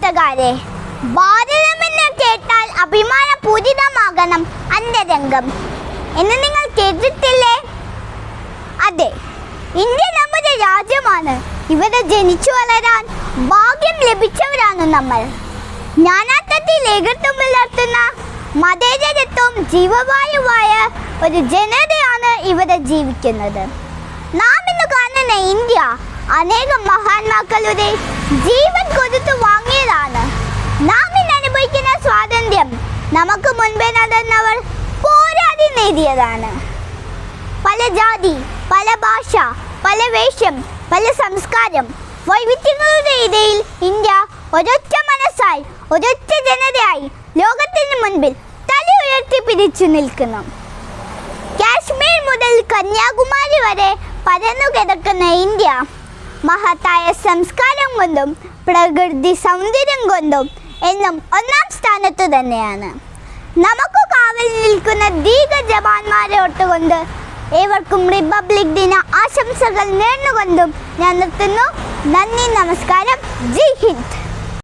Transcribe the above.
നാട്ടുകാരെ, ഭാരതമെന്ന് കേട്ടാൽ അഭിമാനപൂരിതമാകണം അന്തരംഗം എന്ന് നിങ്ങൾ കേട്ടിട്ടില്ലേ? അതെ, ഇന്ത്യ നമ്മുടെ രാജ്യമാണ്. ഇവിടെ ജനിച്ചു വളരാൻ ഭാഗ്യം ലഭിച്ചവരാണ് നമ്മൾ. ജ്ഞാനാർത്ഥത്തിൽ ഏകത്വം പുലർത്തുന്ന മതേതരത്വം ജീവവായുവായ ഒരു ജനതയാണ് ഇവിടെ ജീവിക്കുന്നത്. നാം ഇന്ന് കാണുന്ന ഇന്ത്യ അനേകം മഹാന്മാക്കളുടെ ജീവൻ കൊടുത്തു വാങ്ങിയതാണ്. നാം ഇന്ന് അനുഭവിക്കുന്ന സ്വാതന്ത്ര്യം നമുക്ക് മുൻപേ നടന്നവർ പോരാടി നേടിയതാണ്. പല ജാതി, പല ഭാഷ, പല വേഷം, പല സംസ്കാരം, വൈവിധ്യങ്ങളുടെ ഇടയിൽ ഇന്ത്യ ഒരൊറ്റ മനസ്സായി, ഒരൊറ്റ ജനതയായി ലോകത്തിന് മുൻപിൽ തല ഉയർത്തി പിടിച്ചു നിൽക്കുന്നു. കാശ്മീർ മുതൽ കന്യാകുമാരി വരെ പരന്നു കിടക്കുന്ന ഇന്ത്യ മഹത്തായ സംസ്കാരം കൊണ്ടും പ്രകൃതി സൗന്ദര്യം കൊണ്ടും എന്നും ഒന്നാം സ്ഥാനത്ത് തന്നെയാണ്. നമുക്ക് കാവൽ നിൽക്കുന്ന ധീര ജവാന്മാരെ ഒട്ടുകൊണ്ട് ഏവർക്കും റിപ്പബ്ലിക് ദിന ആശംസകൾ നേർന്നുകൊണ്ടും ഞാൻ നിർത്തുന്നു. നന്ദി, നമസ്കാരം, ജയ് ഹിന്ദ്.